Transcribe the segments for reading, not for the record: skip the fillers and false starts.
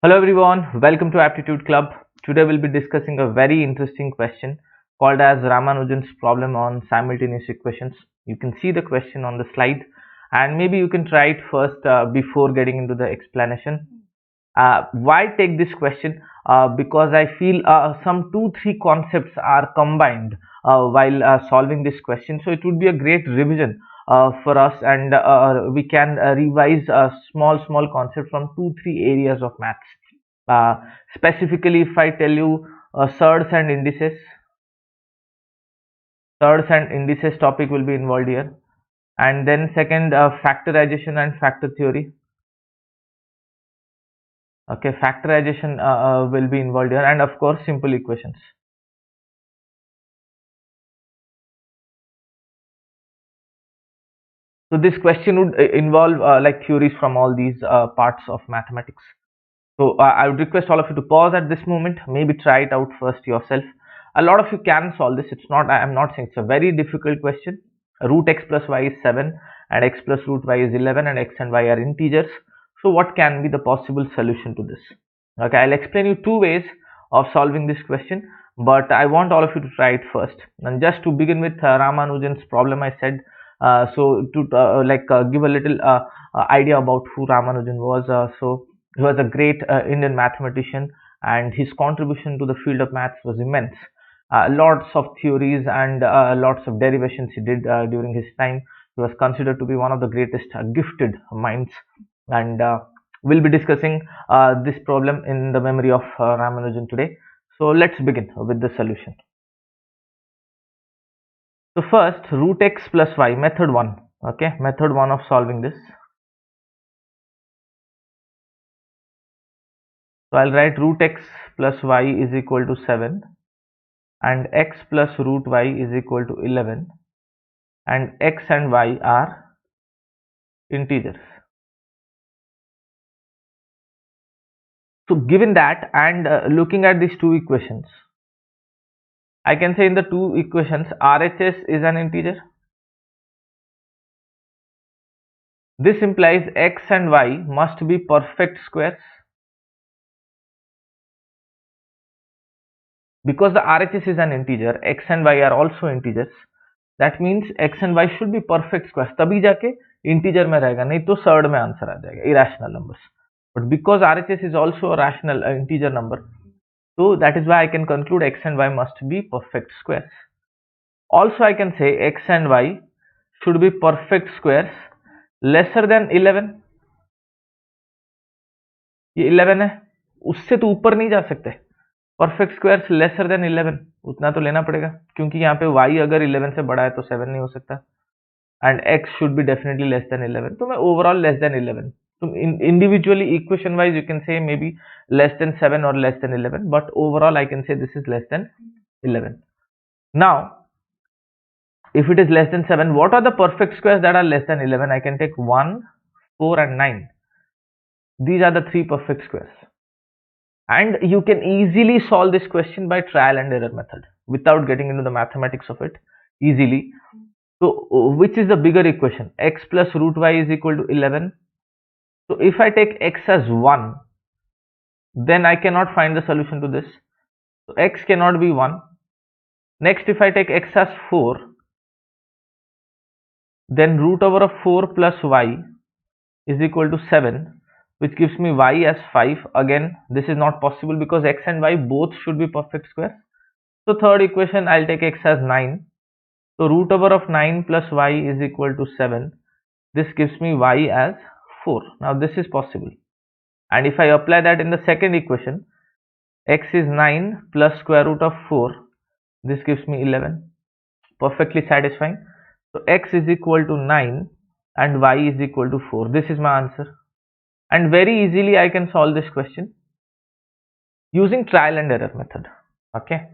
Hello everyone, welcome to Aptitude Club. Today we'll be discussing a very interesting question called as Ramanujan's problem on simultaneous equations. You can see the question on the slide and maybe you can try it first before getting into the explanation. Why take this question? Because I feel some 2-3 concepts are combined while solving this question. So it would be a great revision for us, and we can revise small concepts from 2-3 areas of maths. Uh, Specifically, if I tell you surds and indices topic will be involved here, and then second factorization and factor theory. Okay, factorization will be involved here, and of course simple equations. So this question would involve like theories from all these parts of mathematics. So I would request all of you to pause at this moment, maybe try it out first yourself. A lot of you can solve this. It's not, I am not saying it's a very difficult question. Root x plus y is 7 and x plus root y is 11 and x and y are integers. So what can be the possible solution to this? Okay, I'll explain you two ways of solving this question, but I want all of you to try it first. And just to begin with Ramanujan's problem, I said, so to give a little idea about who Ramanujan was. So he was a great Indian mathematician, and his contribution to the field of maths was immense. Lots of theories and lots of derivations he did during his time. He was considered to be one of the greatest gifted minds, and we'll be discussing this problem in the memory of Ramanujan today. So let's begin with the solution. So first, root x plus y, method 1. Okay, method 1 of solving this. So I'll write root x plus y is equal to 7 and x plus root y is equal to 11, and x and y are integers. So given that, and looking at these two equations, I can say in the two equations RHS is an integer. This implies x and y must be perfect squares. Because the RHS is an integer, x and y are also integers. That means x and y should be perfect squares. तभी जाके integer में रहेगा, नहीं तो surd में answer आ जाएगा, irrational numbers. But because RHS is also a rational integer number, so that is why I can conclude x and y must be perfect squares. Also I can say x and y should be perfect squares lesser than 11. ये 11 है, उससे तो ऊपर नहीं जा सकते. Perfect squares lesser than 11, उतना तो लेना पड़ेगा, क्योंकि यहाँ पे y अगर 11 से बड़ा है तो 7 नहीं हो सकता, and x should be definitely less than 11. तो मैं ओवरऑल लेस देन 11, तो individually equation wise you can say may be less than 7 और less than 11, but overall I can say this is less than 11. Now if it is less than 7, what are the perfect squares that are less than 11? I can take 1, 4 and 9. These are the three perfect squares. And you can easily solve this question by trial and error method without getting into the mathematics of it easily. So which is the bigger equation? X plus root y is equal to 11. So if I take x as 1, then I cannot find the solution to this. So x cannot be 1. Next, if I take x as 4, then root over of 4 plus y is equal to 7, which gives me y as 5. Again, this is not possible because x and y both should be perfect squares. So third equation, I'll take x as 9. So root over of 9 plus y is equal to 7. This gives me y as 4. Now this is possible. And if I apply that in the second equation, x is 9 plus square root of 4. This gives me 11. Perfectly satisfying. So x is equal to 9 and y is equal to 4. This is my answer. And very easily I can solve this question using trial and error method. Okay,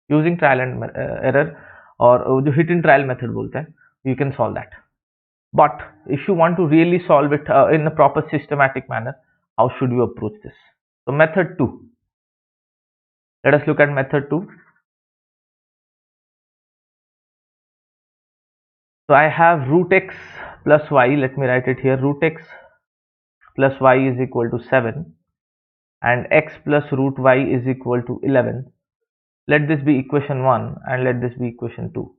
using trial and error, or जो hit and trial method बोलते हैं, you can solve that. But if you want to really solve it in a proper systematic manner, how should you approach this? So method 2. Let us look at method 2. So I have root x plus y. Let me write it here. Root x plus y is equal to 7. and x plus root y is equal to 11. Let this be equation 1 and let this be equation 2.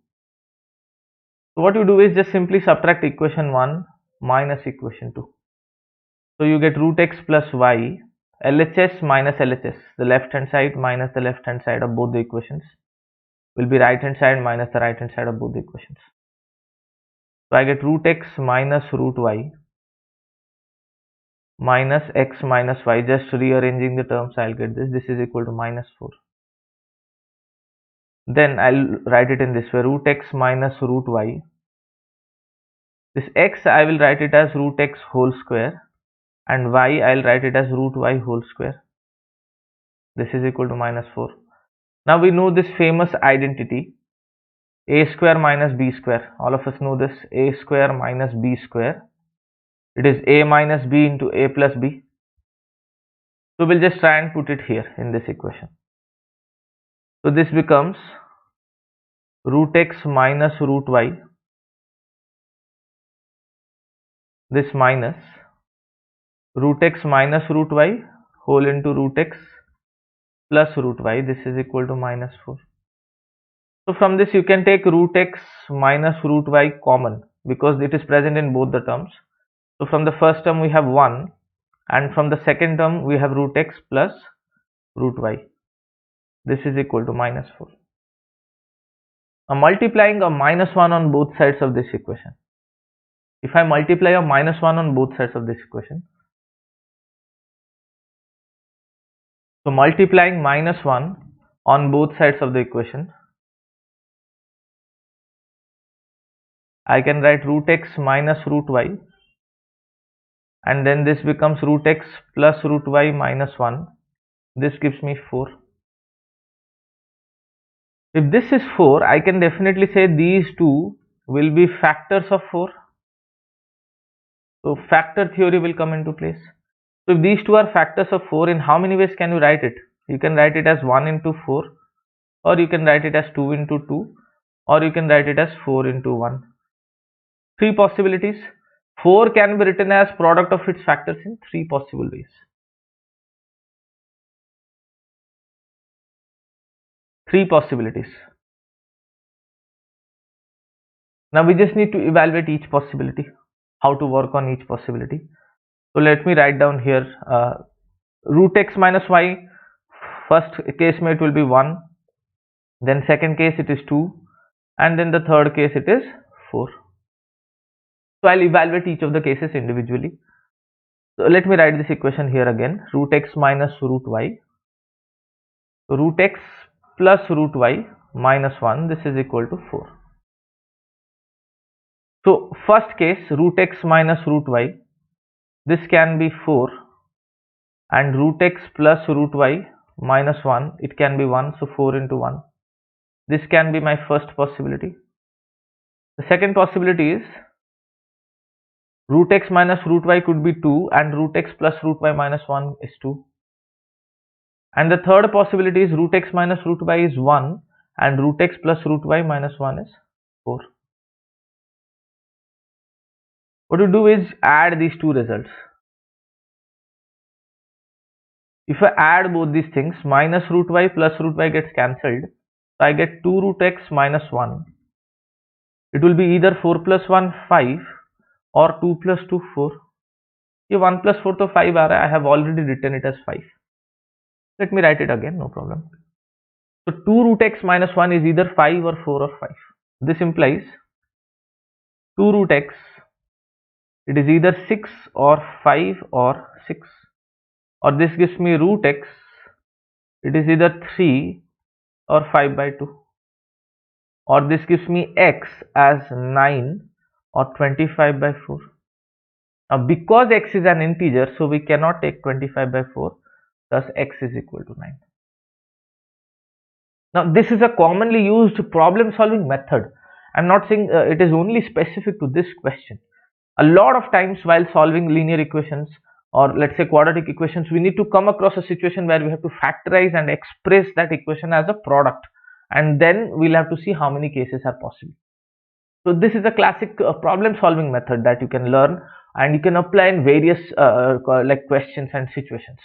So what you do is just simply subtract equation 1 minus equation 2. So you get root x plus y, LHS minus LHS, the left hand side minus the left hand side of both the equations will be right hand side minus the right hand side of both the equations. So I get root x minus root y minus x minus y, just rearranging the terms I'll get this is equal to minus 4. Then I'll write it in this way, root x minus root y. This x I will write it as root x whole square and y I'll write it as root y whole square. This is equal to minus 4. Now we know this famous identity, a square minus b square. All of us know this, a square minus b square. It is a minus b into a plus b. So we'll just try and put it here in this equation. So this becomes root x minus root y, this minus root x minus root y whole into root x plus root y, this is equal to minus 4. So from this you can take root x minus root y common because it is present in both the terms. So from the first term we have 1 and from the second term we have root x plus root y. This is equal to minus 4. Now multiplying a minus 1 on both sides of this equation. If I multiply a minus 1 on both sides of this equation, so multiplying minus 1 on both sides of the equation, I can write root x minus root y and then this becomes root x plus root y minus 1. This gives me 4. If this is 4, I can definitely say these two will be factors of 4. So factor theory will come into place. So if these two are factors of 4, in how many ways can you write it? You can write it as 1 into 4, or you can write it as 2 into 2, or you can write it as 4 into 1. 3 possibilities. 4 can be written as product of its factors in 3 possible ways. 3 possibilities. Now we just need to evaluate each possibility, how to work on each possibility. So let me write down here root x minus y, first case it will be 1, then second case it is 2, and then the third case it is 4. So I'll evaluate each of the cases individually. So let me write this equation here again, root x minus root y. So root x plus root y minus 1, this is equal to 4. So first case, root x minus root y, this can be 4, and root x plus root y minus 1, it can be 1, so 4 into 1. This can be my first possibility. The second possibility is root x minus root y could be 2 and root x plus root y minus 1 is 2. And the third possibility is root x minus root y is 1 and root x plus root y minus 1 is 4. What you do is add these two results. If I add both these things, minus root y plus root y gets cancelled. So I get 2 root x minus 1. It will be either 4 plus 1 5 or 2 plus 2 4. ये 1 plus 4 तो 5 आ रहा है. I have already written it as 5. Let me write it again, no problem. So 2 root x minus 1 is either 5 or 4 or 5. This implies 2 root x, it is either 6 or 5 or 6. Or this gives me root x, it is either 3 or 5 by 2. Or this gives me x as 9 or 25 by 4. Now because x is an integer, so we cannot take 25 by 4, thus x is equal to 9. Now this is a commonly used problem solving method. I'm not saying it is only specific to this question. A lot of times while solving linear equations or let's say quadratic equations, we need to come across a situation where we have to factorize and express that equation as a product, and then we'll have to see how many cases are possible. So this is a classic problem solving method that you can learn and you can apply in various like questions and situations.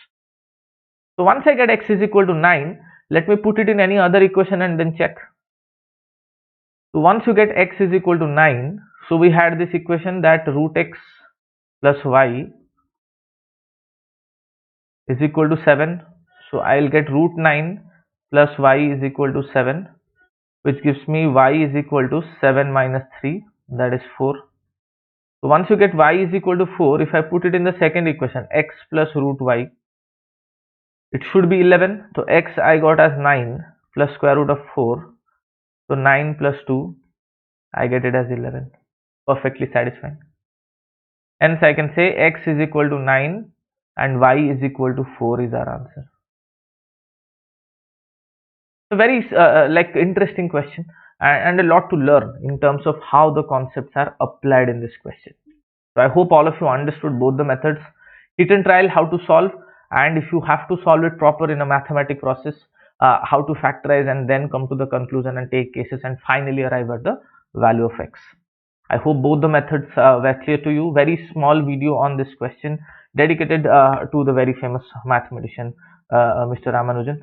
So once I get x is equal to 9, let me put it in any other equation and then check. So once you get x is equal to 9, so we had this equation that root x plus y is equal to 7. So I'll get root 9 plus y is equal to 7, which gives me y is equal to 7 minus 3, that is 4. So once you get y is equal to 4, if I put it in the second equation, x plus root y, it should be 11. So x I got as 9 plus square root of 4. So 9 plus 2, I get it as 11. Perfectly satisfying. Hence I can say x is equal to 9 and y is equal to 4 is our answer. A very like interesting question and a lot to learn in terms of how the concepts are applied in this question. So I hope all of you understood both the methods, hit and trial how to solve, and if you have to solve it proper in a mathematic process, how to factorize and then come to the conclusion and take cases and finally arrive at the value of x. I hope both the methods were clear to you. Very small video on this question dedicated to the very famous mathematician Mr. Ramanujan.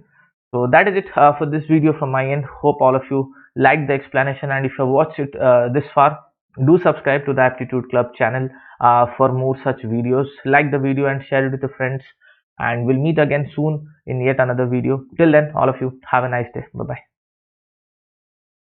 So that is it for this video from my end. Hope all of you liked the explanation, and if you watched it this far, do subscribe to the Aptitude Club channel for more such videos. Like the video and share it with your friends, and we'll meet again soon in yet another video. Till then, all of you have a nice day. Bye bye.